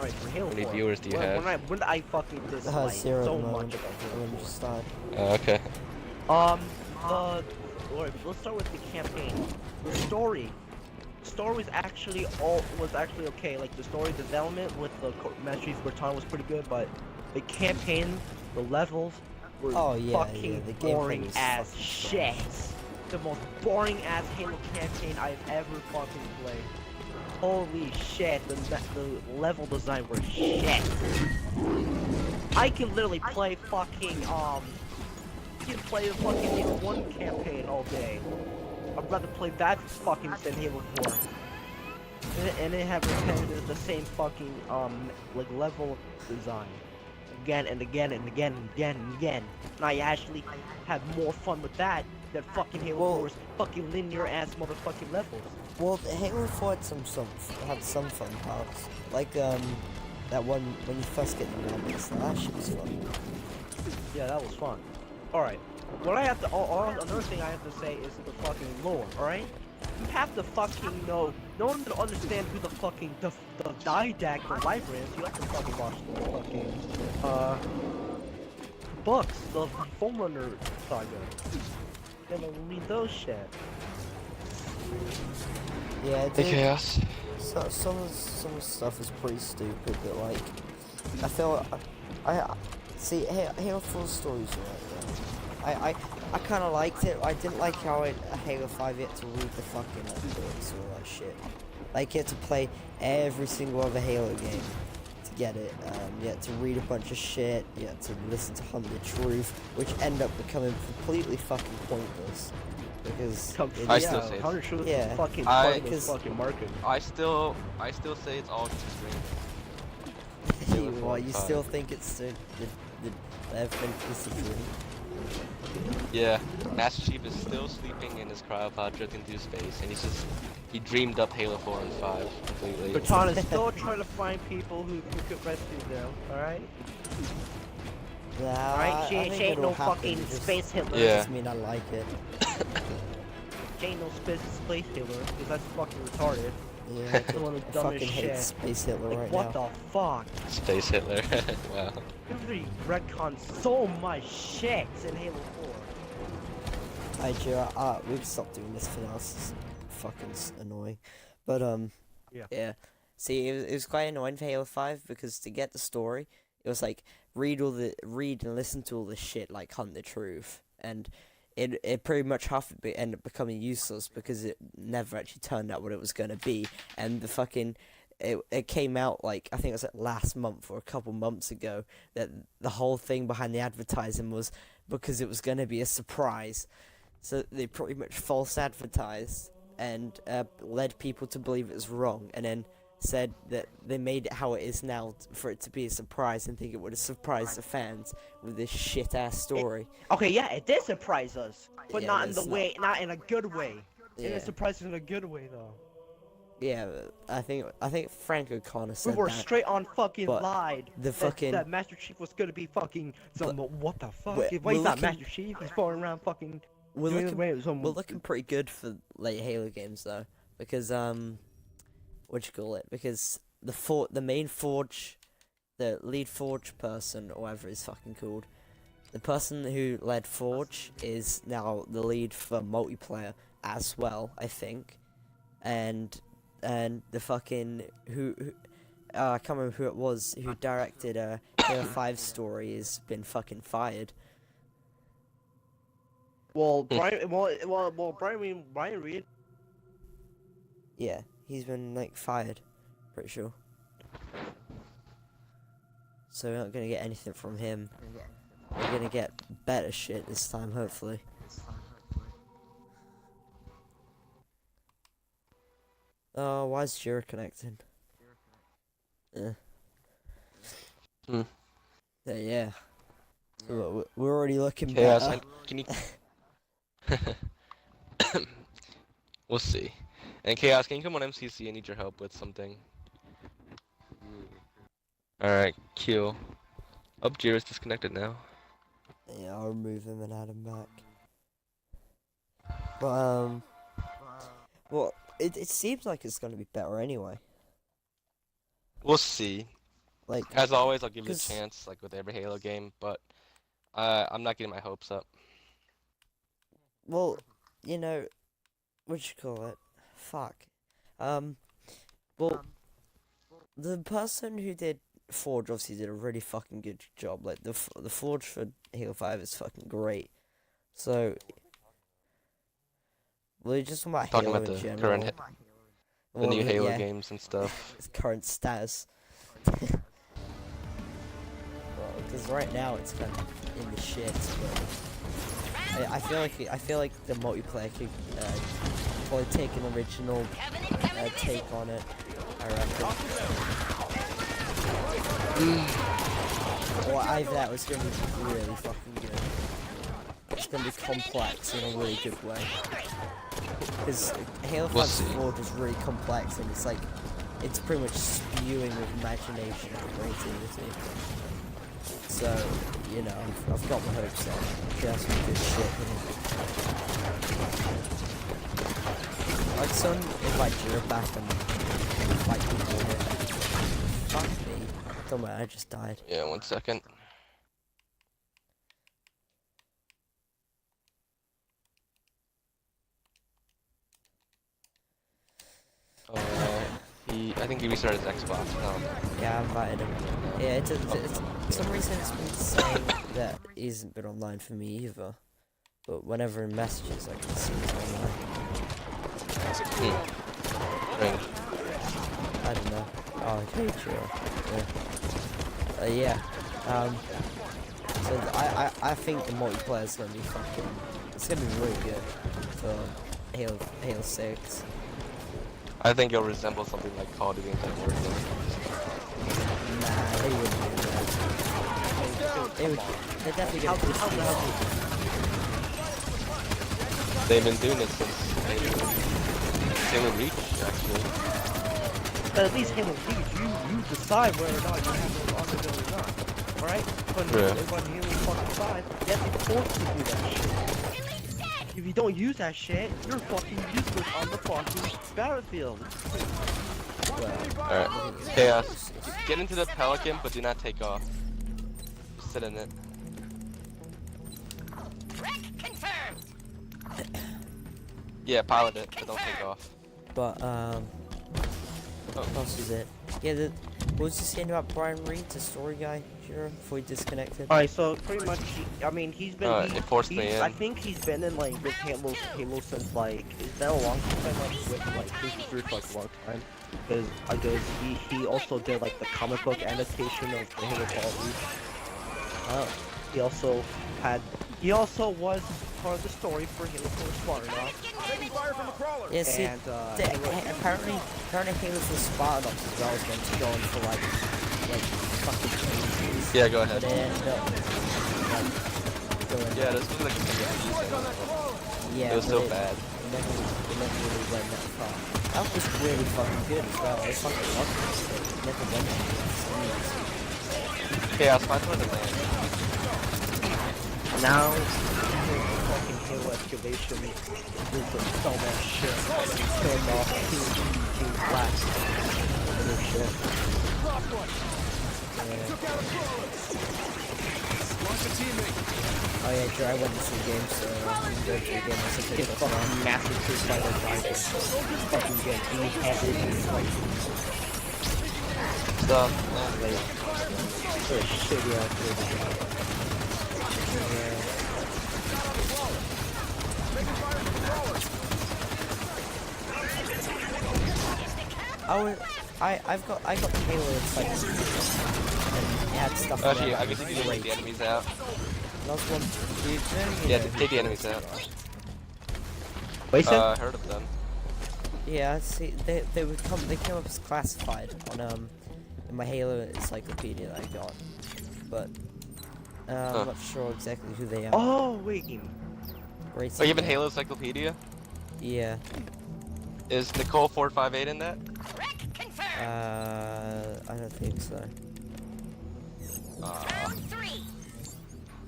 Alright, for Halo How many 4. viewers do you have? When I fucking dislike Zero so at the much moment. about Halo When you start. Okay. Alright, let's start with the campaign. The story. The story was actually okay. Like the story development with the Master Chief Cortana was pretty good, but the campaign, the levels were fucking the gameplay boring was as fucking shit. trash. The most boring ass Halo campaign I've ever fucking played. Holy shit, the level design were shit. I can literally play fucking the fucking Halo 1 campaign all day. I'd rather play that fucking than Halo 4. And it have repetitive the same fucking like level design. Again and again and again and again and again. And I actually had more fun with that than fucking Halo 4's fucking linear ass motherfucking levels. Well, Halo 4 had some fun parts. Like that one when you first get the bandits, that shit was fun. Yeah, that was fun. Alright. What I have to another thing I have to say is the fucking lore, alright? You have to fucking know, no one to understand who the fucking the didact, the library is, you have to fucking watch the fucking books, the Forerunner saga. And then read those shit. Yeah, The chaos. So, some of the stuff is pretty stupid, but like, I feel I see Halo 4's stories right. Yeah. I kind of liked it. I didn't like how in Halo 5 you had to read the fucking books and all that shit. Like you had to play every single other Halo game to get it. You had to read a bunch of shit. You had to listen to Hunt the Truth, which end up becoming completely fucking pointless. Because I still say Hunter Truth yeah, fucking because fucking marketing. I still say it's all just green. what, you still think it's the everything is a dream? Yeah, Master Chief is still sleeping in his cryopod drifting through space, and he dreamed up Halo 4 and 5 completely. Cortana's still trying to find people who could rescue them, alright? Nah, Right? She ain't no fucking space Hitler. Yeah. Just mean I like it. She ain't no space Hitler, because that's fucking retarded. Yeah, The one who's I dumb as fucking shit. hate Space Hitler Like, right what now. the fuck? Space Hitler. Wow. Every retcon so much shit in Halo 4. Alright, Jira, we've stopped doing this for now. This is fucking annoying. But, yeah. See, it was quite annoying for Halo 5 because to get the story, it was like, read and listen to all this shit, like Hunt the Truth. And it pretty much half ended up becoming useless because it never actually turned out what it was going to be. And the fucking... It came out, like, I think it was like last month or a couple months ago, that the whole thing behind the advertising was because it was going to be a surprise. So they pretty much false advertised and led people to believe it was wrong, and then said that they made it how it is now for it to be a surprise and think it would have surprised the fans with this shit ass story. Okay, yeah, it did surprise us, but Yeah, not in it's the way, not in a good way. Yeah. It surprised us in a good way though. Yeah, I think Frank O'Connor said We were that. straight on fucking but lied. the fucking- that Master Chief was gonna be fucking some. What the fuck? we're Why he's not looking- Master Chief? He's falling around fucking. We're doing looking, away with some. we're looking pretty good for late Halo games though, because what you call it? Because the main Forge, the lead Forge person, or whatever it's fucking called, the person who led Forge is now the lead for multiplayer as well, I think, and the fucking who I can't remember who it was who directed Halo 5 story has been fucking fired. Well, Brian Reed. Yeah, he's been like fired, pretty sure. So we're not gonna get anything from him. We're gonna get better shit this time, hopefully. Oh, why is Jira connected? Yeah. Yeah. So we're already looking Chaos, better. can you... We'll see. And Chaos, can you come on MCC? I need your help with something. Alright, Q. Oh, Jira's disconnected now. Yeah, I'll remove him and add him back. But well, it seems like it's gonna be better anyway. We'll see. Like, As always, I'll give you a 'cause- chance, like with every Halo game, but I'm not getting my hopes up. well, you know, what you call it? Fuck. Well, the person who did Forge obviously did a really fucking good job. Like the Forge for Halo 5 is fucking great. So, well, you're just talking about Talking Halo about in the general. the Well, new Halo yeah, games and stuff. its current status. Well, because right now it's kind of in the shits, but I feel like the multiplayer could probably take an original take on it. I reckon. Or either that was going to be really fucking good. It's going to be complex in a really good way. Because Halo 5's Forge is really complex, and it's like, it's pretty much spewing with imagination and creativity. So, you know, I've got my hopes up. That's some good shit. Like, someone invite Jira back and fight people here. Fuck me. Don't matter, I just died. Yeah, 1 second. I think he restarted his Xbox. No. Yeah, I invited him. Yeah, it's for some reason it's been saying that he hasn't been online for me either. But whenever in messages I can see he's online. Ring. I don't know. Oh, okay, sure. Yeah. So I think the multiplayer is gonna be fucking. It's gonna be really good for Halo 6. I think it'll resemble something like Call of Duty Infinite Warfare. Nah, they wouldn't do that. They're definitely gonna push They've been doing it since Halo Reach, actually. But at least Halo Reach, you decide whether or not you have those on the or not. Alright? When Halo fucking 5, you have to be forced to do that shit. If you don't use that shit, you're fucking useless on the fucking battlefield. Alright. Chaos. Get into the Pelican, but do not take off. Just sit in it. Yeah, pilot it, but don't take off. But what else is it? Yeah, what was you saying about Brian Reed, the story guy, Jira, before he disconnected? Alright, so pretty much, he's been. It forced me in. I think he's been in like with Halo since like, is that a long time? Like with like his career for like a long time. Because he also did like the comic book adaptation of the Halo Call of Duty. He also was part of the story for Halo 4 Spartanoff. Yeah, see, And apparently Halo for Spartanoff as well is going to go on for like fucking ages. Yeah, go ahead. But it ended up going. Yeah, this was like a Yeah, it was but so bad. It never really went that far. That was really fucking good as well. I fucking loved it. It never went anywhere. Chaos, find where to land. Now, fucking Halo excavation is so much shit. Turned off Team Black and their shit. Oh yeah, Joe, I went to some games, so you can go to the game. Get fucking massacred by the drivers. Fucking get beheaded and like Stuff. they're shitty ass movies. I've got the Halo Insights and it had stuff. Actually, I guess you need to take the enemies out. Last one, dude. Yeah, take the enemies out. Wait, I heard of them. Yeah, see, they came up as classified on in my Halo encyclopedia that I got, but I'm not sure exactly who they are. Oh wait. Oh, you have a Halo Encyclopedia? Yeah. Is Nicole 458 in that? I don't think so.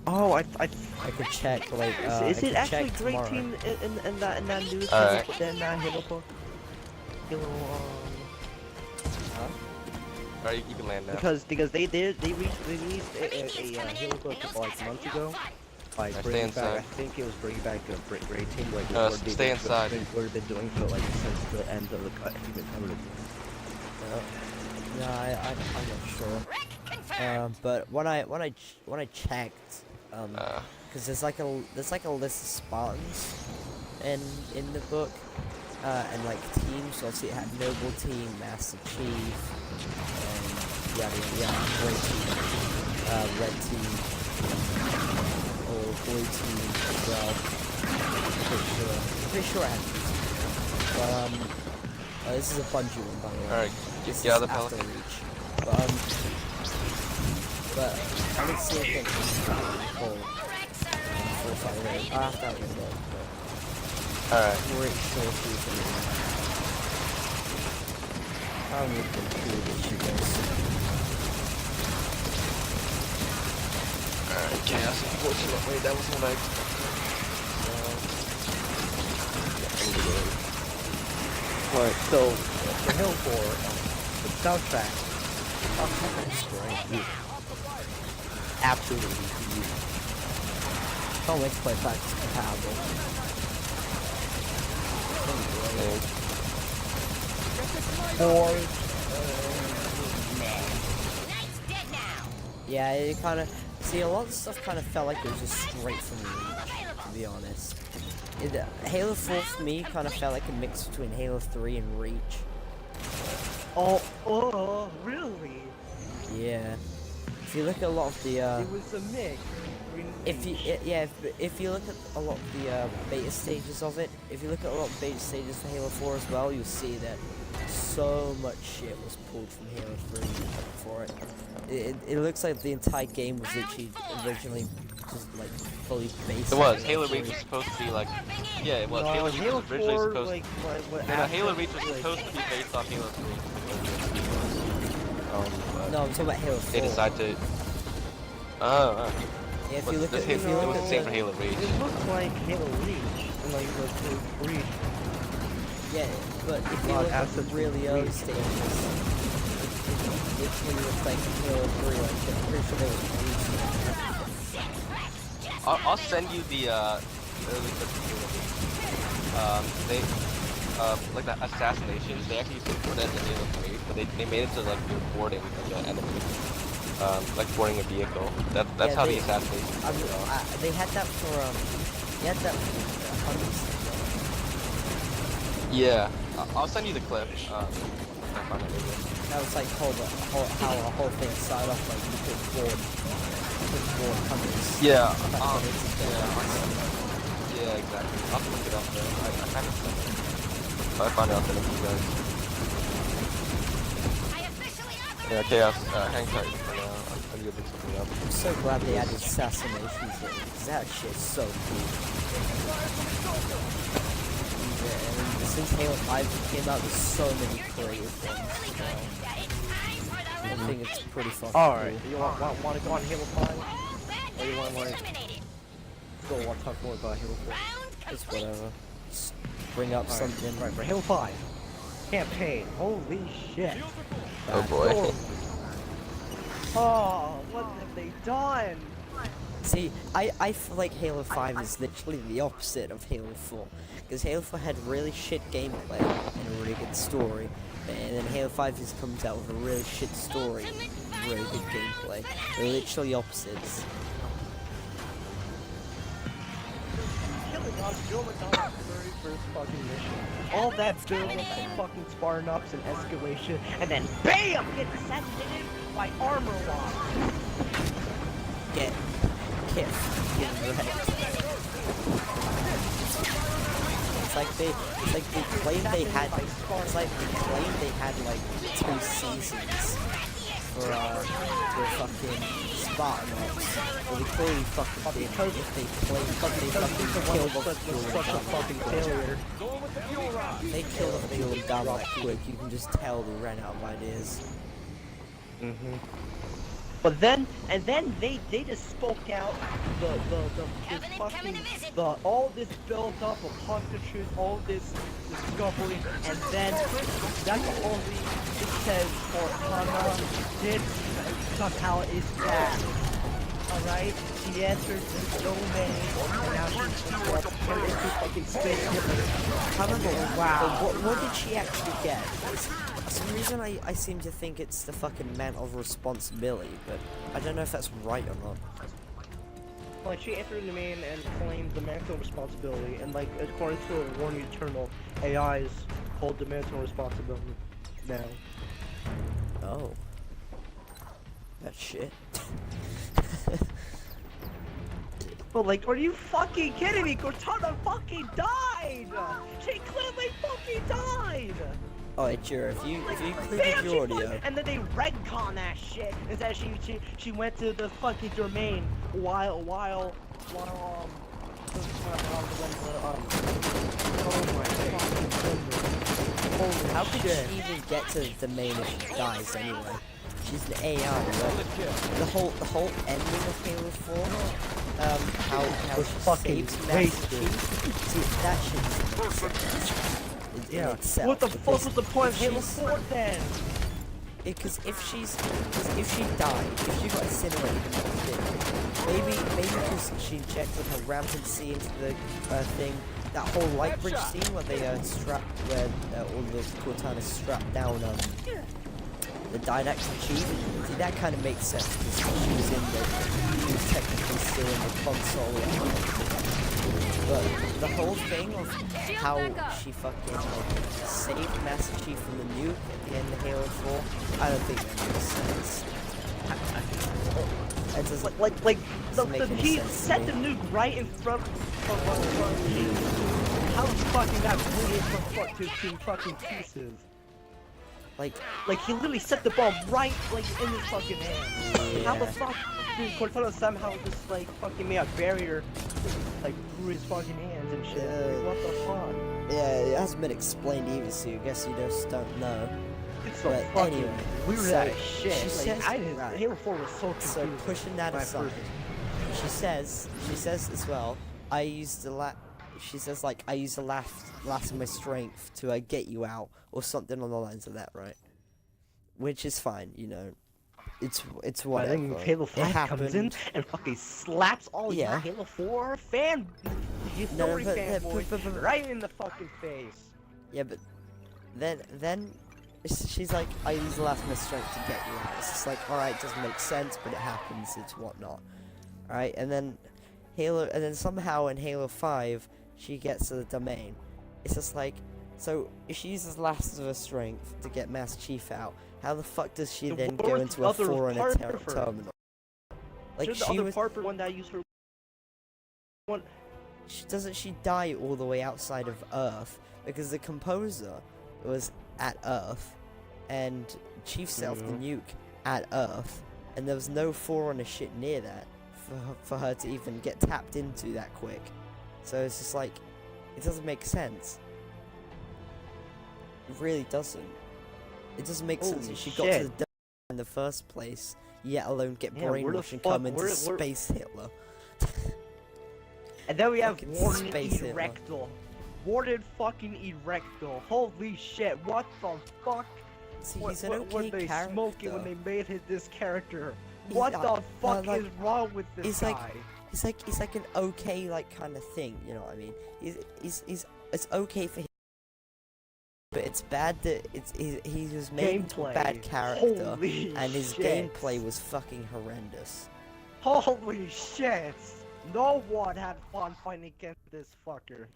Oh, I could check, like, is it actually check great tomorrow. team in that news? Alright. Then Halo book. Halo Huh? Alright, you can land now. Because they released a Halo book like months ago. Like Stay bringing inside. back, I think it was bringing back a great team like Stay inside. What they've been doing for like since the end of the human covenant. No, I'm not sure. But when I checked, because there's like a list of Spartans in the book, and like teams. So obviously it had Noble Team, Master Chief, yada yada yada, Grey Team, Red Team, or Blue Team as well. Pretty sure I had these. But this is a Bungie one, by the way. Alright, This get out is of the after Pelican. Reach. But I didn't see it getting full side of it. I have to have it though. Alright. Pretty sure she was in it. I'm looking through this shit, guys. Alright, Chaos, unfortunately, that was what I expected. Alright, so for Halo 4, the soundtrack is great. Absolutely beautiful. Can't wait to play Practice Compatible. Yeah, it kind of... See, a lot of stuff kind of felt like it was just straight from Reach, to be honest. Halo 4 for me kind of felt like a mix between Halo 3 and Reach. Oh, really? Yeah. If you look at a lot of the... It was a mix. If you look at a lot of the beta stages of it, if you look at a lot of beta stages for Halo 4 as well, you'll see that so much shit was pulled from Halo 3 for it. It looks like the entire game was literally originally just like fully based. It was. Halo Reach was supposed to be like, yeah, it was. Halo Reach was originally supposed. Like, Halo Reach was supposed to be based off Halo 3. No, I'm talking about Halo 4. They decided to. Oh. Yeah, if you look at, it was the same for Halo Reach. It looked like Halo Reach, like the Reach. Yeah, but if you look at the really early stages, it literally looks like Halo 3. Like, I'm pretty sure there was Reach. I'll send you the early clips of Halo Reach. They like the assassinations. They actually used to put it in Halo 3, but they made it to like you're boarding like an enemy. Like boarding a vehicle. That's how the assassinations go. They had that for they had that for Hunters. Yeah, I'll send you the clip. I'll find it later. That was like how the whole thing started off, like you could board Hunters. Yeah. Yeah, Yeah, exactly. I'll have to look it up though. I kind of sent it. If I find it, I'll send it to you guys. Yeah, Chaos. Hang tight for now. I'll look something up. I'm so glad they added assassinations in, because that shit's so cool. Yeah, and since Halo 5 came out, there's so many creative ones. I think it's pretty fucking Alright, cool. you want to go on Halo 5? Or you want to talk more about Halo 4? It's whatever. Just bring up something. Right, for Halo 5. Campaign. Holy shit. Oh boy. Oh, what have they done? See, I feel like Halo 5 is literally the opposite of Halo 4. Because Halo 4 had really shit gameplay and a really good story. And then Halo 5 just comes out with a really shit story and really good gameplay. They're literally opposites. Killing on Bill McDonald's very first fucking mission. All that build up and fucking sparring ups and escalation, and then BAM! Get assassinated by armor lock. Get wrecked. It's like they claimed they had like 2 seasons for fucking Spartan Ops. Well, they clearly fucking did. If they claimed they fucking killed off the fucking failure. They killed off the fuel down that quick. You can just tell they ran out of ideas. But then, and then they just spoke out all this build up of contradictions, all this discovery, and then that's only it says Cortana did somehow is back. Alright? She entered this domain, and now she's turned into fucking space Hitler. However, Wow. what did she actually get? For some reason I seem to think it's the fucking mantle of responsibility, but I don't know if that's right or not. Like, she entered the domain and claimed the mantle of responsibility, and like, according to Warning Eternal, AIs hold the mantle of responsibility now. Oh. That shit. But like, are you fucking kidding me? Cortana fucking died! She clearly fucking died! Alright, Jura, if you included Damn, your audio... and then they retcon that shit, and said she went to the fucking domain while oh my fucking goodness. Holy How could shit. she even get to the domain if she dies anyway? She's an AI, right? The whole ending of Halo 4, how was she fucking saves wasted. See, that shit in itself. What the fuck was the point of if Halo she's- 4 then? Because if she died, if she got incinerated and was dead, maybe because she injected her rampancy into the thing, that whole light bridge scene where they all the Cortana strapped down the didactic chief. See, that kind of makes sense because she was technically still in the console. But the whole thing of how she fucking saved Master Chief from the nuke at the end of Halo 4, I don't think that makes sense. It doesn't, He sense to set me. the nuke right in front of you. How the fucking that blew it from fucking pieces? Like he literally set the bomb right like in his fucking hand. Yeah. How the fuck did Cortana somehow just like fucking made a barrier like through his fucking hands and shit? Like, what the fuck? Yeah, it hasn't been explained either, so I guess you just don't know. It's so But fucking anyway, weird so as shit. she Like, says- I didn't. right. Halo 4 was so confusing. So pushing that when I aside, first- she says as well, I used the last of my strength to get you out, or something on the lines of that, right? Which is fine, you know. It's But whatever. then Halo 5 comes in happened. and fucking slaps all Yeah. your Halo 4 fan, story fanboys right in the fucking face. Yeah, but then she's like, I use the last of my strength to get you out. It's just like, alright, it doesn't make sense, but it happens, it's whatnot. Alright, and then somehow in Halo 5, she gets to the domain. It's just like, so if she uses last of her strength to get Master Chief out, how the fuck does she then go into a Forerunner terminal? Like, the she other was, part one that used her one. doesn't she die all the way outside of Earth? Because the composer was at Earth, and Chief set off the nuke at Earth, and there was no Forerunner shit near that for her to even get tapped into that quick. So it's just like, it doesn't make sense. It really doesn't. It doesn't make sense that she got to the domain in the first place, yet alone get brainwashed and come into Space Hitler. And then we have Fucking Warden Space Hitler. Erectal. Warden fucking Erectal. Holy shit, what the fuck? See, What he's an were okay they character. smoking when they made this character? He's What not- the fuck like, is wrong with this he's guy? He's like an okay kind of thing, you know what I mean? It's okay for him, but it's bad that he was made into a bad character, Holy and his shit. gameplay was fucking horrendous. Holy shit! No one had fun fighting against this fucker.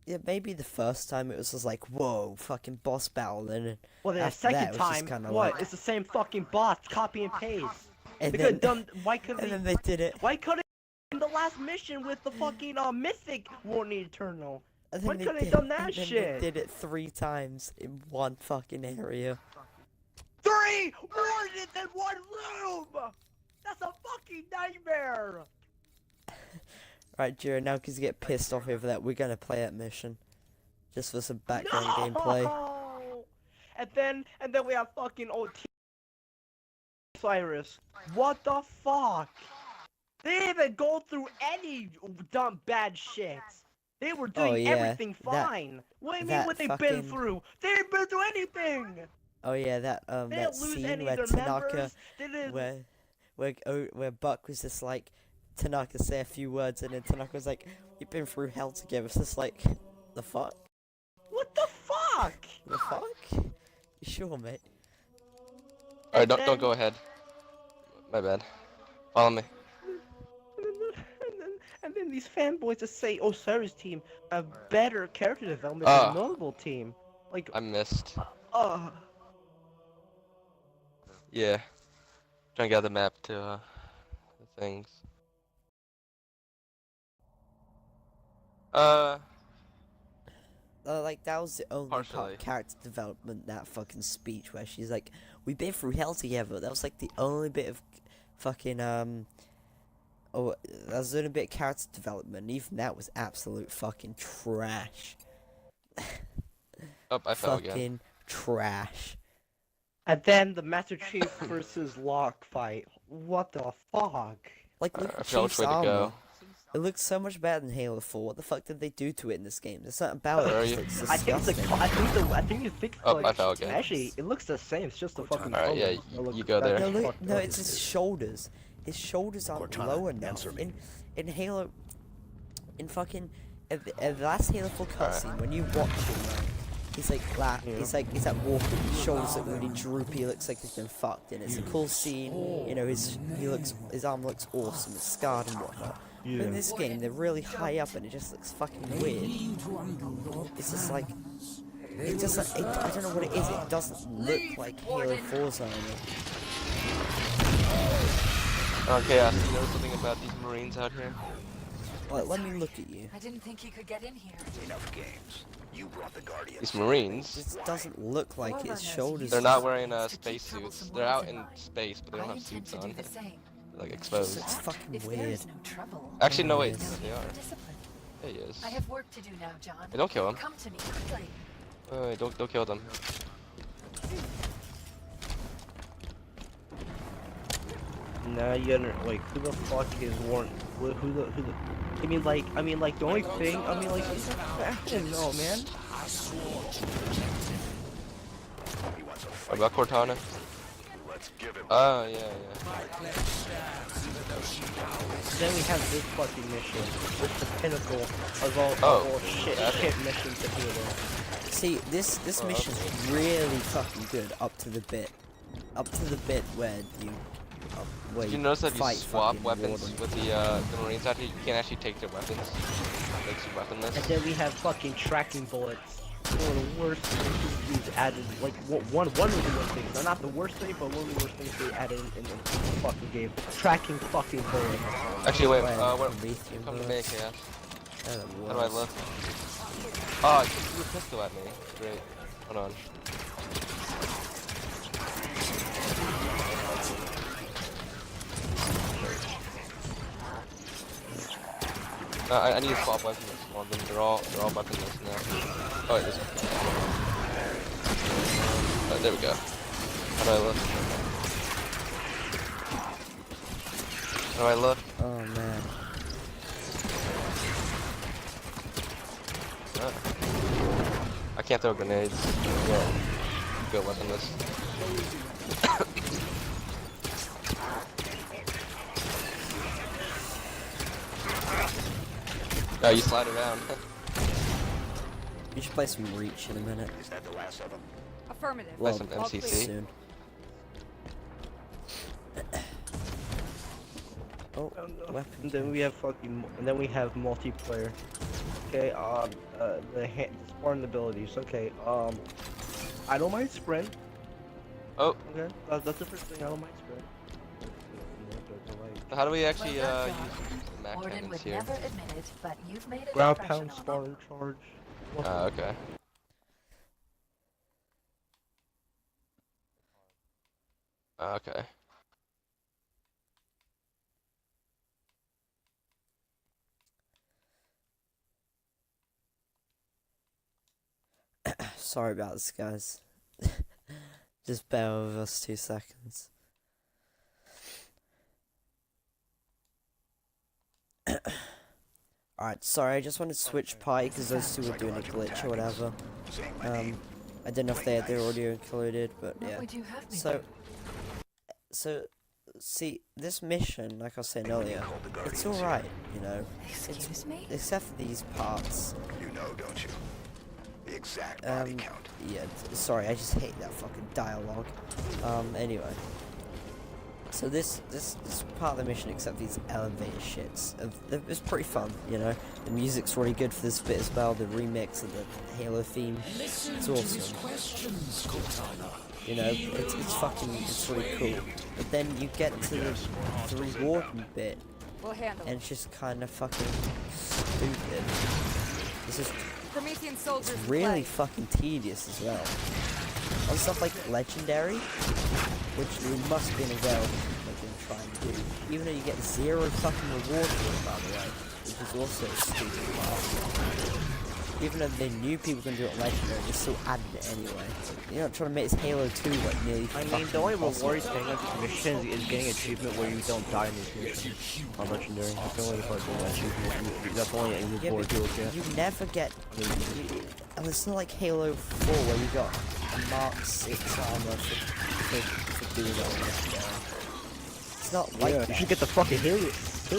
Yeah, maybe the first time it was just like, whoa, fucking boss battle, and Well, then the after that, second it was just time, kinda what? like- It's the same fucking bots, copy and paste. and They then, could've done. Why couldn't and they? then they did it. Why couldn't in the last mission with the fucking mythic Warning Eternal? And Why then couldn't they did- done that and then shit? They did it 3 times in one fucking area. 3 wardens in one room. That's a fucking nightmare. Right, Jira, now because you get pissed off over that, we're gonna play that mission. Just for some background No! gameplay. And then we have fucking old Cyrus. What the fuck? They didn't even go through any dumb bad shit. They were Oh doing yeah, everything fine. What do you mean that what they've been fucking through? They didn't been through anything. oh yeah, They that didn't lose scene any where of their Tanaka members. They didn't. where Buck was just like Tanaka say a few words and then Tanaka was like, "We've been through hell together." It's just like, the fuck, What the fuck? the fuck. You sure, mate? Alright, And don't go ahead. My bad. Follow me. And then these fanboys just say Osiris team have better character development Ah. than Notable team. Like, I missed. uh, Yeah. Trying to get the map to the things. Like that was the only part Partially. of character development, that fucking speech where she's like, "We've been through hell together." That was like the only bit of fucking oh, that was the only bit of character development. Even that was absolute fucking trash. Oh, I fell again. Fucking trash. and then the Master Chief versus Locke fight. What the fuck? Like, look I at forgot which Chief's way to armor. go. It looks so much better than Halo 4. What the fuck did they do to it in this game? There's something about Where are it. you? It's I think disgusting. Oh, like, I fell again. actually it looks the same. It's just the fucking Alright, yeah, colors that look- you go there. that's No, look, fucked no, up. it's his shoulders. His shoulders aren't low enough. In Halo, in fucking, at the last Halo 4 cutscene, when you watch him, he's like that. Yeah. He's like walking. His shoulders look really droopy. He looks like he's been fucked, and it's a cool scene. You know, his arm looks awesome. It's scarred and whatnot. But in this game, they're really high up, and it just looks fucking weird. It's just like. It doesn't. I don't know what it is. It doesn't look like Halo 4's armor. Okay, I see. Know something about these Marines out here? Like, let me look at you. I didn't think you could get in here. Enough games. You brought the Guardians. These Marines? This doesn't look like his shoulders. They're not wearing space suits. They're out in space, but they don't have suits on. The same. They're, like It exposed. looks fucking If weird. there's no trouble, Actually, no wait. Yes. They are. discipline. Yeah, he is. I have work to do now, John. Hey, don't kill him. Come to me quickly. Wait, don't kill them. Nah, you gotta like who the fuck is Warren? Who the? I mean like the only thing. I mean like I don't know, man. What about Cortana? Let's give him. Oh, yeah. Then we have this fucking mission. It's the pinnacle of all, Oh, shit missions in Halo. See, this mission's really fucking good up to the bit where you Did you notice that if you fight swap fucking weapons Warden. with the Marines out here, you can't actually take their weapons? It makes you weaponless. And then we have fucking tracking bullets. One of the worst things we've added. Like one of the worst things. They're not the worst thing, but one of the worst things they added in the fucking game. Tracking fucking bullets. Actually, wait. Well, Where? Promethean Come to me, bullets. Chaos. They're the How do I worst. look? Oh, you threw a pistol at me. Great. Hold on. I need to swap weapons with one of them. They're all weaponless now. Oh wait, this one. There we go. How do I look? How do I look? Oh man. I can't throw grenades. Yeah. Go weaponless. Oh, you slide around. We should play some Reach in a minute. Is that the last of them? Affirmative. Well, some MCC. soon. Oh, And weapons. then we have fucking. And then we have multiplayer. Okay. The Spartan abilities. Okay. I don't mind sprint. Oh, Okay. That's the first thing. I don't mind sprint. how do we actually use Well done, Mac Warden cannons would here? never admit it, but you've made a Ground impression pound, on Spartan charge. Okay. Okay. Sorry about this, guys. Just bear with us 2 seconds. Alright, sorry, I just wanted to switch party because those two were doing a glitch or whatever. I don't know if they had their audio included, but What yeah. would you have me So, see, this mission, like I was saying earlier, it's alright, you know. Excuse me? Except for these parts. You know, don't you? The exact body count. Yeah, sorry, I just hate that fucking dialogue. Anyway. So this part of the mission, except these elevator shits, it's pretty fun, you know. The music's really good for this bit as well. The remix of the Halo theme, it's awesome. You know, it's really cool. But then you get to the rewarding bit, We'll handle and it's just kind of fucking stupid. This is Promethean soldiers really fucking tedious as well. On stuff like Legendary, which we must be aware of what they're trying to do, even though you get 0 fucking reward for it, by the way, which is also a stupid part. Even though they knew people were going to do it on Legendary, they still added it anyway. You're not trying to make this Halo 2 like nearly I mean, the only rewarding thing of these missions is getting an achievement where you don't die in these missions on Legendary. That's the only part of that achievement. That's the only reward you'll get. You never get... and it's not like Halo 4 where you got a Mark 6 armor for doing it on Legendary. It's not like that. You should get the fucking Halo skill for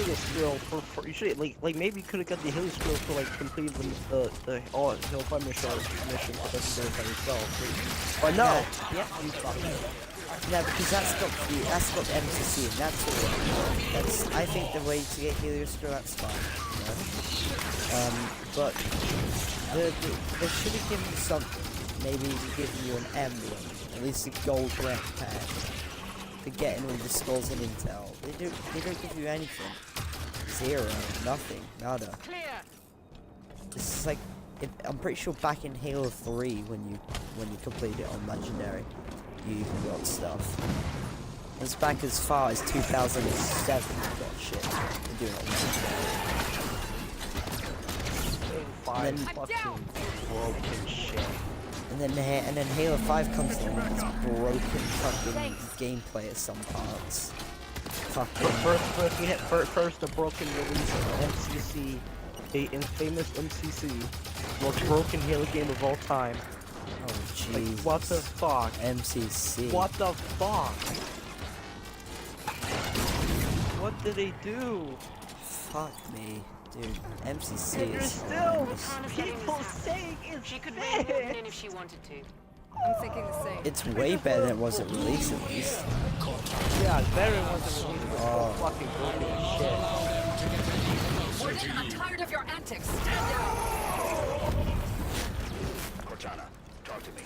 you should like maybe you could have got the Halo skill for like completing the Halo 5 mission for Legendary by yourself. But no! Yeah, you fucking... Yeah, because that's got the MCC, and that's all. That's, I think, the way to get Helios skill, that's fine, you know? But they should have given you something. Maybe giving you an emblem, at least a gold rank pack, for getting all the skulls and intel. They don't give you anything. 0, nothing, nada. This is like, I'm pretty sure back in Halo 3 when you completed it on Legendary, you even got stuff. It's back as far as 2007 you got shit. They're doing it on Legendary. And then fucking broken shit. And then Halo 5 comes along and it's broken fucking gameplay at some parts. Fucking... First the broken release of MCC, the infamous MCC, most broken Halo game of all time. Oh jeez. Like, what the fuck? MCC. What the fuck? What did they do? Fuck me. Dude, MCC And there's is still horrendous. people saying it's She could bad. really move in if she wanted to. I'm thinking the same. It's way better than it was at release, at least. Yeah, it's better than what's released with fucking broken shit. Warden, I'm tired of your antics. Stand down. Cortana, talk to me.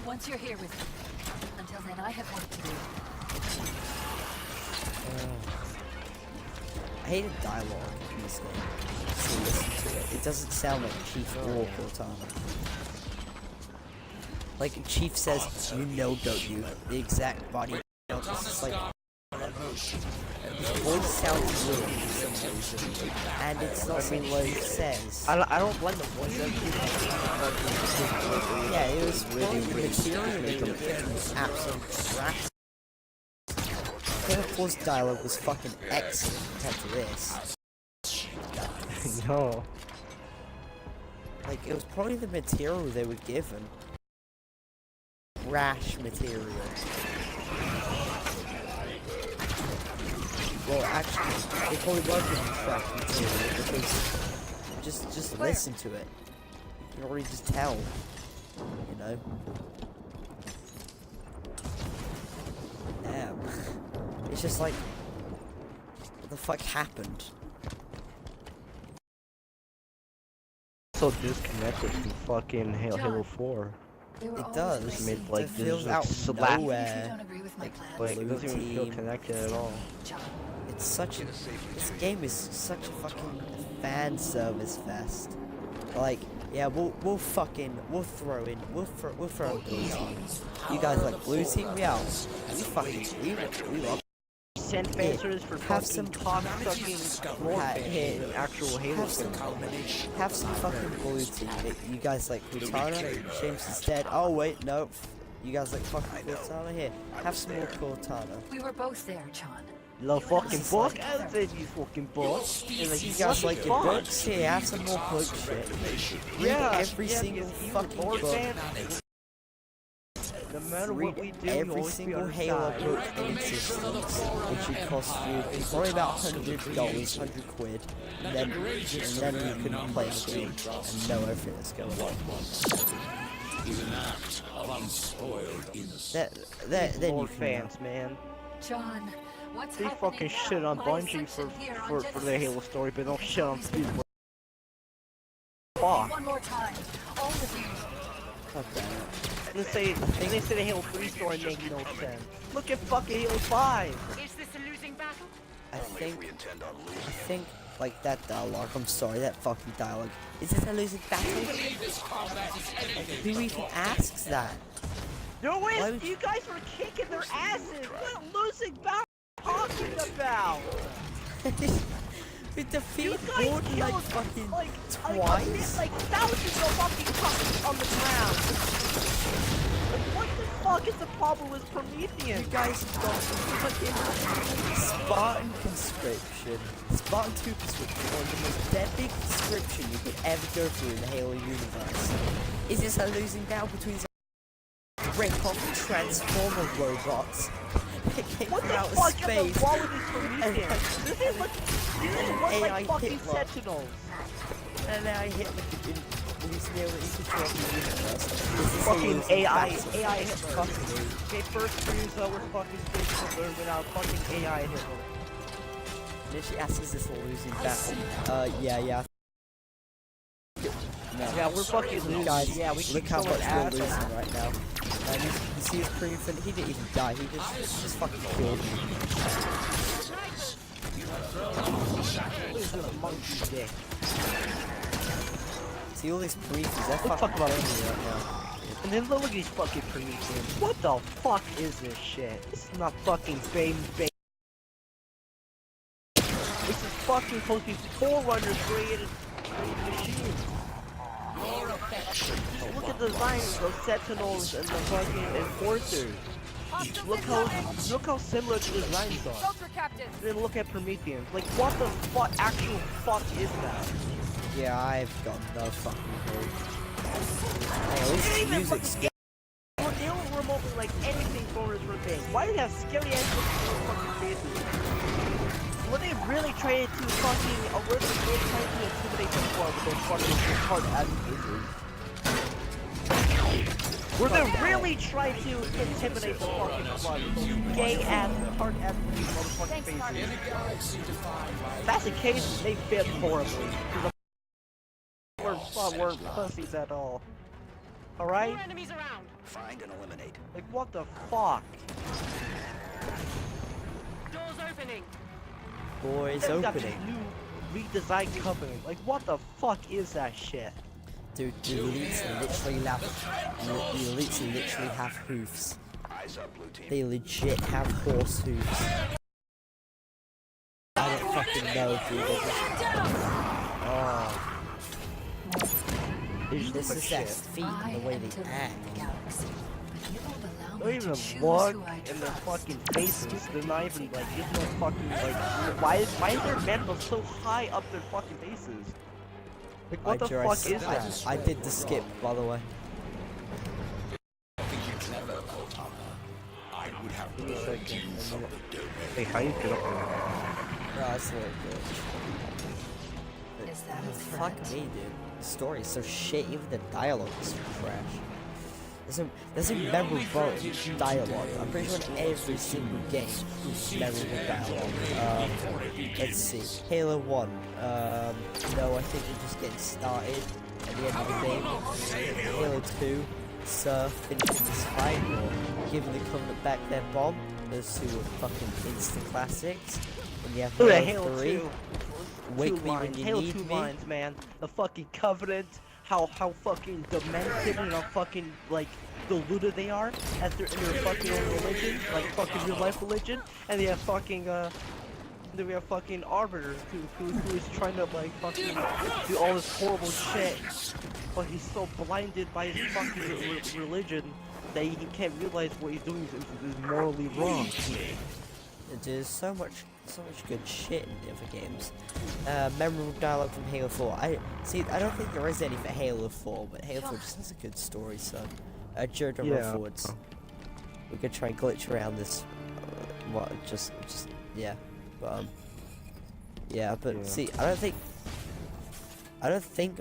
Once you're here with me. Until then, I have work to do. I hate the dialogue in this game. So listen to it. It doesn't sound like Chief or Cortana. Like Chief says, you know, don't you? The exact body. It's just like his voice sounds weird for some reason, and it's not something like he says. I don't blend the voice. Yeah, it was really material. They could have absolute trash. Halo 4's dialogue was fucking excellent compared to this. No. Like, it was probably the material they were given. Rash material. Well, actually, they probably were given trash material because just listen to it. You can already just tell, you know. Damn. It's just like, what the fuck happened? So disconnected from fucking Halo 4. It does. Just made It like feels this out slap. If you nowhere. don't agree with my plans, Like it doesn't even feel Team. connected at all. John, It's such a, this game is such a fucking fan service fest. Like, yeah, we'll throw in blue team. You guys like blue team? Yeah, we love. Send fancers for Have some sucking floor fans in actual Halo games. Have some fucking blue team. You guys like Cortana? James is dead. Oh wait, no. You guys like fucking Cortana? Here, have some more Cortana. We were both there, John. Love fucking book? I said you fucking book. And like, You guys like your books? Here, have some more book shit. Read Yeah, every single because fucking Lord book. fan, no matter what we Read do, every always be single on our Halo side. book in existence, which should cost you probably about $100, 100 quid, and then you can play the game and know everything that's going on. Then you Lord can fans, man. John, what's They happening fucking now? shit on My Bungie section here on for their Genesis. Halo story, but don't shit on people. One more time. All of you. Fuck that. And they say the Halo 3 story makes no sense. Look at fucking Halo 5! Is this a losing battle? I Only if think, we intend on losing. I think, like that dialogue, I'm sorry, that fucking dialogue. Is this a losing battle? Like, who even asks that? No way, Why would you guys were kicking their asses! What losing battle are you talking about? We defeat You guys Horde like killed, fucking like twice? like thousands of fucking puppets on the ground! Like, what the fuck is the problem with Prometheus? You guys have gone from fucking Spartan conscription, Spartan 2 conscription, one of the most deadly conscription you could ever go through in the Halo universe. Is this a losing battle between rip-off Transformer robots that came What from the outer fuck space? is wrong with this Prometheus? This is AI like fucking Hitler. Sentinels. And then I hit in these nearly control the universe. This is a Fucking losing AI battle. Hitler. Fuck me. Okay, first cruise with fucking Space Hitler without fucking AI Hitler. Literally asks, is this a losing battle? Yeah. No. Yeah, we're fucking losing. Guys, Yeah, we look keep how throwing much we're ass. losing right now. And you see his proof, and he didn't even die. He just fucking killed me. Losing a monkey dick. See all these priests, they're Let's fucking talk about killing it. me right now. And then look at these fucking Prometheans. What the fuck is this shit? This is not fucking Bane. This is fucking supposed to be Forerunners created machines. Look at the designs of Sentinels and the fucking Enforcers. Look how similar the designs are. Soldier captain. Then look at Prometheans. Like, what the fuck, actual fuck is that? Yeah, I've got no fucking clue. Hey, at least the music's They don't remotely like anything for this thing. Why do they have scary ass fucking faces? Were they really trying to fucking, were they really trying to intimidate the squad with those fucking hard ass faces? Were they really trying to intimidate the fucking squad with those gay ass, hard ass motherfucking faces? If that's the case, they failed horribly. Weren't pussies at all. Alright? Enemies around. Find and eliminate. Like, what the fuck? Doors opening. boys They've got opening. new redesigned company. Like, what the fuck is that shit? Dude, the elites literally have hoofs. Eyes up, blue team. They legit have horse hoofs. I don't fucking know, dude. They just, they're possessed feet and the way they act. They don't even look in their fucking faces. They're not even like, there's no fucking like, why is their mandibles so high up their fucking faces? Like, what the fuck is that? I did the skip, by the way. Give me a second. Hey, how you get up there? No, that's a little glitch. Is that a Fuck threat? me, dude. The story's so shit, even the dialogue is trash. There's a memorable dialogue. I'm pretty sure in every single game there's memorable dialogue. Let's see. Halo 1. No, I think we're just getting started at the end of the game. Halo 2. Surf finishing this fight or giving the Covenant back their bomb. Those two are fucking instant classics. And you have Look at Halo Halo 3. 2. Wake me when you Halo need 2 me. lines, man. The fucking Covenant, how fucking demented and how fucking, like, deluded they are as in their fucking own religion, like fucking real life religion, and they have fucking, then we have fucking Arbiter, who is trying to, like, fucking do all this horrible shit, but he's so blinded by his fucking religion that he can't realize what he's doing is morally wrong. There's so much good shit in the other games. Memorable dialogue from Halo 4. I don't think there is any for Halo 4, but Halo 4 just has a good story, so Jared run forwards. We're gonna try and glitch around this. Yeah. But see, I don't think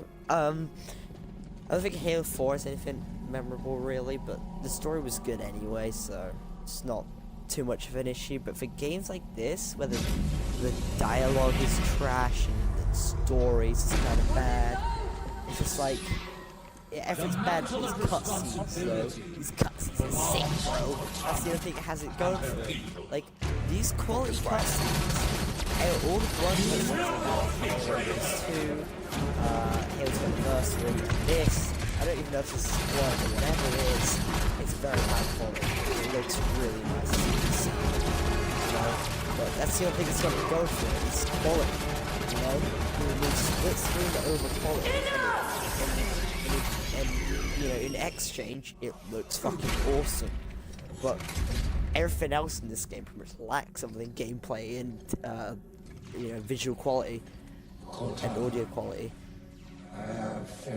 Halo 4 is anything memorable really, but the story was good anyway, so it's not too much of an issue. But for games like this, where the dialogue is trash and the stories is kind of bad, it's just like, yeah, everything's bad for these cutscenes, though. These cutscenes are sick, bro. That's the other thing it has it going for it. Like, these quality cutscenes, all the blood cutscenes are Halo 2, Halo's Anniversary, and this, I don't even know if this is one, but whatever it is, it's very high quality. It looks really nice, as you can see. You know? But that's the only thing it's got to go for, it's quality. You know? You need split screen over quality. And you know, in exchange, it looks fucking awesome. But everything else in this game pretty much lacks something in gameplay and you know, visual quality and audio quality.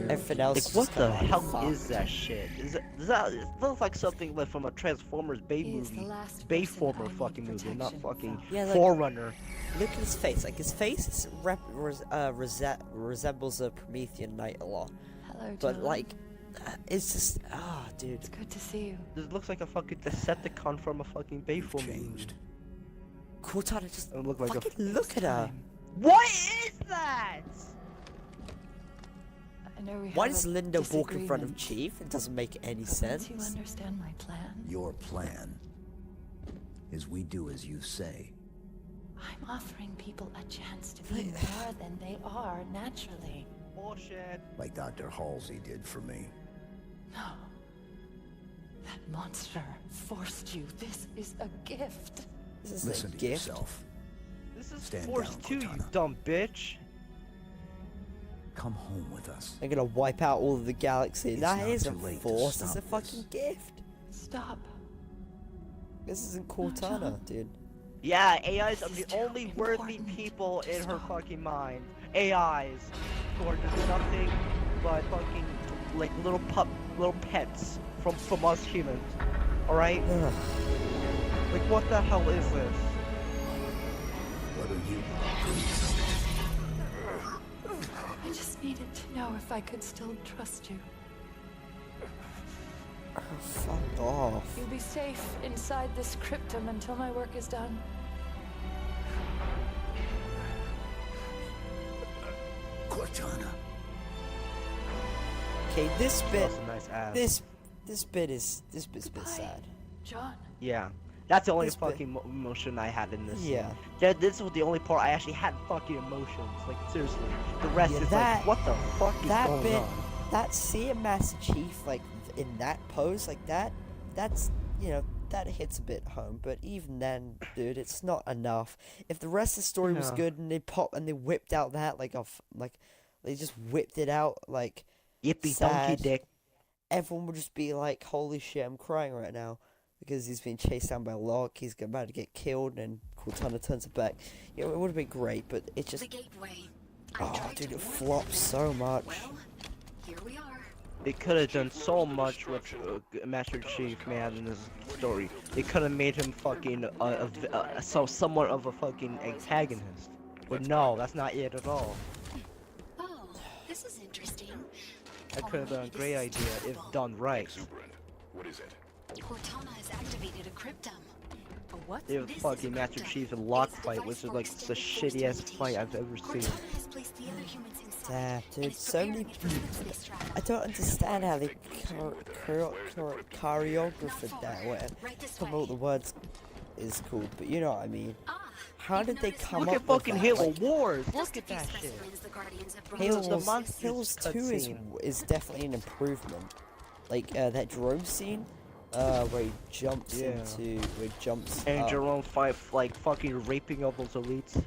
Everything else. Like, what the hell is that shit? Does that it looks like something like from a Transformers Bay movie, Bayformer fucking movie, not fucking Forerunner. Look at his face. Like, his face resembles a Promethean knight a lot. Hello, But John. like, it's just, dude. It's good to see you. This looks like a fucking Decepticon from a fucking Bayformer movie. Cortana just Look like fucking look at her. What is that? I know we Why have does a Linda walk in front of disagreement, Chief? It doesn't make any but sense. once you understand my plan, Your plan is we do as you say. I'm offering people a chance to be more than they are naturally. Bullshit. Like Dr. Halsey did for me. No. That monster forced you. This is a gift. This is Listen a to gift. yourself. This is Stand Force down, 2, you Cortana. dumb bitch. Come home with us. They're gonna wipe out all of the galaxy. It's That not isn't too late to force. It's stop a fucking this. gift. Stop. This isn't Cortana, dude. Yeah, AIs are the This is only too worthy important people to in her stop. fucking mind. AIs who are just nothing but fucking like little pets from us humans. Alright? Ugh. Like, what the hell is this? What are you? I just needed to know if I could still trust you. Oh, fuck off. You'll be safe inside this cryptum until my work is done. Cortana. Okay, this bit, That's a nice ass. this bit's a bit Goodbye, sad. John. Yeah. That's the only This bit- fucking emotion I had in this. Yeah. This was the only part I actually had fucking emotions. Like, seriously. The rest Yeah, is that- like, what the fuck is That going bit, on? that seeing Master Chief like in that pose like that, that's, you know, that hits a bit home. But even then, dude, it's not enough. If the rest of the story was Yeah. good and they whipped out that like they just whipped it out like Yippee donkey sad. dick. everyone would just be like, holy shit, I'm crying right now. Because he's being chased down by Locke, he's about to get killed, and Cortana turns it back. You know, it would have been great, but it just... The gateway. Oh, dude, it flops so much. Well, here we are. They could have done so much with Master Chief, man, in this story. They could have made him fucking somewhat of a fucking antagonist. But no, that's not it at all. Oh, this is interesting. That could have been a great idea if done right. What is it? Cortana has activated a cryptum. A what? If This is fucking a Master cryptum. Chief and Locke It's a fight, device which is for like the extended force shittiest fight I've limitation. ever seen. Cortana has placed the other humans inside. Damn, and dude, is so many preparing me for the next strata. I don't understand how they choreographed that way. Right this Some way. of the words is cool, but you know what I mean. Ah, How you've did they noticed come Look up at with fucking that? Halo Like, Wars! just Look a at few that shit! specimens the Guardians have brought Halo's, to the us. monsters Halo's 2 cutscene. is definitely an improvement. Like, that drone scene, where he jumps Yeah. into, where he jumps And up. Jerome fight like fucking raping all those elites.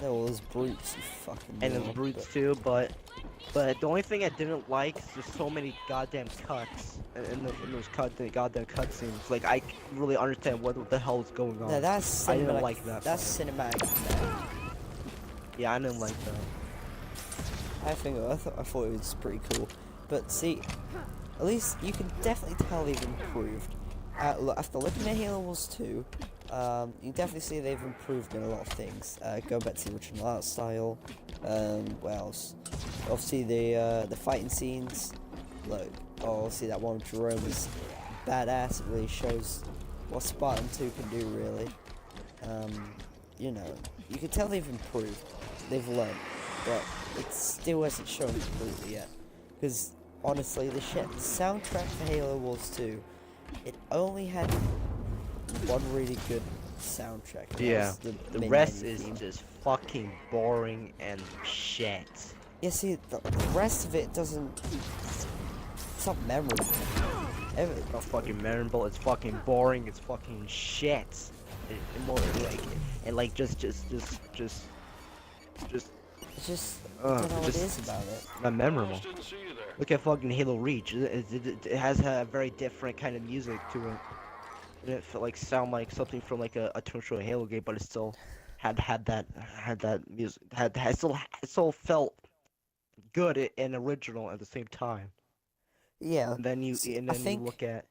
No, all those brutes, you fucking and the moron, brutes but- too, but the only thing I didn't like is just so many goddamn cuts in those goddamn cutscenes. Like I can't really understand what the hell is going on. No, that's I didn't cinematic. like that That's part. cinematic. No. Yeah, I didn't like that. I thought it was pretty cool. But see, at least you can definitely tell they've improved. After looking at Halo Wars 2, you can definitely see they've improved in a lot of things. Go back to the original art style. What else? Obviously the fighting scenes. Look, obviously that one with Jerome is badass. It really shows what Spartan 2 can do, really. You know, you can tell they've improved. They've learned, but it still hasn't shown completely yet. Because honestly, the soundtrack for Halo Wars 2, it only had one really good soundtrack. And that Yeah, was the main rest menu is theme. just fucking boring and shit. Yeah, see, the rest of it doesn't. It's not memorable. It's not fucking memorable. It's fucking boring. It's fucking shit. And more like, and like just It's just. I don't know what it is just about it. not memorable. Look at fucking Halo Reach. It has a very different kind of music to it. It didn't feel like sound like something from like a traditional Halo game, but it still had that music it still felt good and original at the same time. Yeah. And then you See, and I then you think look at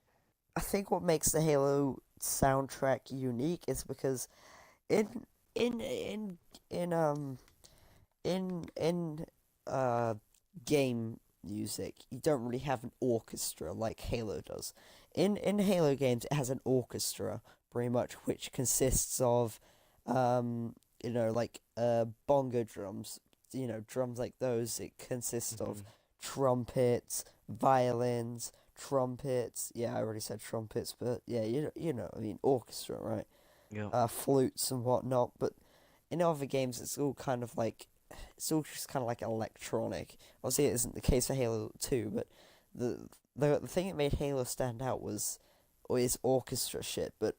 I think what makes the Halo soundtrack unique is because in in in in um in game music you don't really have an orchestra like Halo does. In Halo games it has an orchestra pretty much which consists of like bongo drums, drums like those. It consists of trumpets, violins, trumpets. Yeah, I already said trumpets, but yeah, I mean orchestra, right? yeah. Flutes and whatnot. But in other games, it's all kind of like it's all just kind of like electronic. Obviously, it isn't the case for Halo 2, but the thing that made Halo stand out was is orchestra shit. But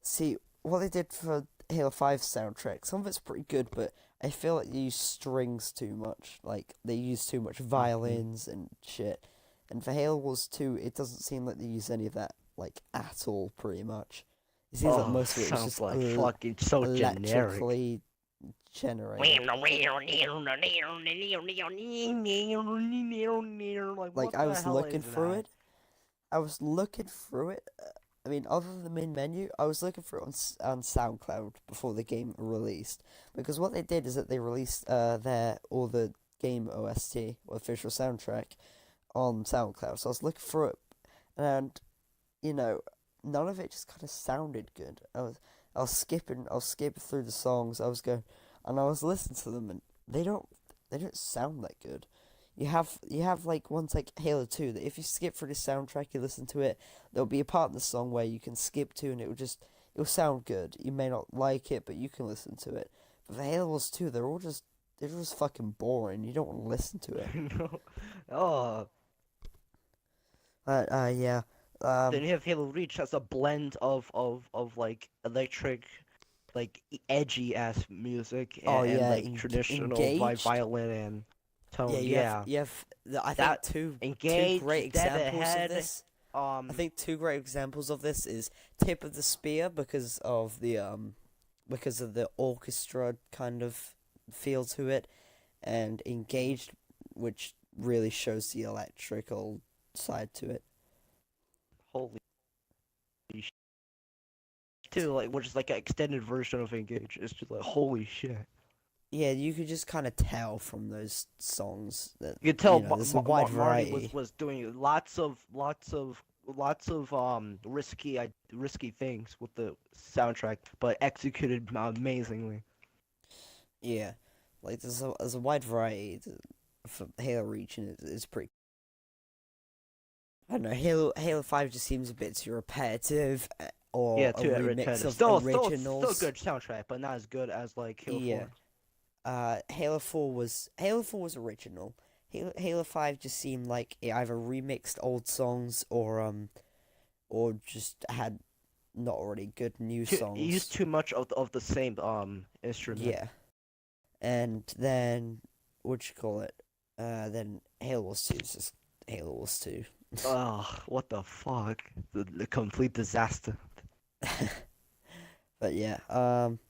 see what they did for Halo 5 soundtrack. Some of it's pretty good, but I feel like they use strings too much. Like they use too much violins and shit. And for Halo Wars 2, it doesn't seem like they use any of that like at all. Pretty much, it seems like Oh, most of it was sounds just like fucking so generic. electrically generated. Like, Like what I the was hell looking is through that? it. I was looking through it. I mean, other than the main menu, I was looking for it on SoundCloud before the game released. Because what they did is that they released all the game OST or official soundtrack on SoundCloud. So I was looking through it, and none of it just kind of sounded good. I was skipping through the songs. I was going, and I was listening to them, and they don't sound that good. You have like ones like Halo 2 that if you skip through the soundtrack, you listen to it, there'll be a part in the song where you can skip to and it'll sound good. You may not like it, but you can listen to it. But for Halo Wars 2, they're just fucking boring. You don't want to listen to it. No. Oh. Yeah. Then you have Halo Reach. That's a blend of like electric, like edgy ass music Oh and yeah, like traditional engaged. violin and tone. Yeah, Yeah. I think That two engaged, great dead examples ahead. of this. I Um. think two great examples of this is Tip of the Spear because of the orchestra kind of feel to it, and Engaged, which really shows the electrical side to it. Holy. Sh- Too like which is like an extended version of Engage. It's just like holy shit. Yeah, you could just kind of tell from those songs that You can tell there's a wide Marty variety. was doing lots of risky things with the soundtrack, but executed amazingly. Yeah, like there's a wide variety for Halo Reach, and it's pretty. I don't know. Halo 5 just seems a bit too repetitive, or Yeah, a too remix repetitive. of Still originals. good soundtrack, but not as good as like Halo Yeah. 4. Halo 4 was original. Halo 5 just seemed like it either remixed old songs or just had not already good new songs. It used too much of the same instrument. Yeah. and then what you call it? Then Halo Wars 2 is just Halo Wars 2. Ugh, what the fuck? The complete disaster. But yeah,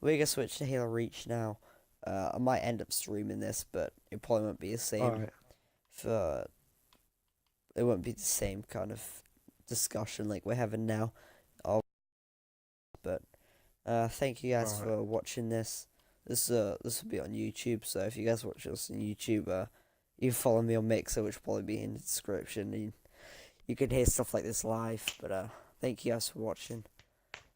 we're gonna switch to Halo Reach now. I might end up streaming this, but it probably won't be the same. Alright. It won't be the same kind of discussion like we're having now. But thank you guys for watching this. This will be on YouTube, so if you guys watch us on YouTube, you follow me on Mixer, which will probably be in the description. You can hear stuff like this live. But thank you guys for watching.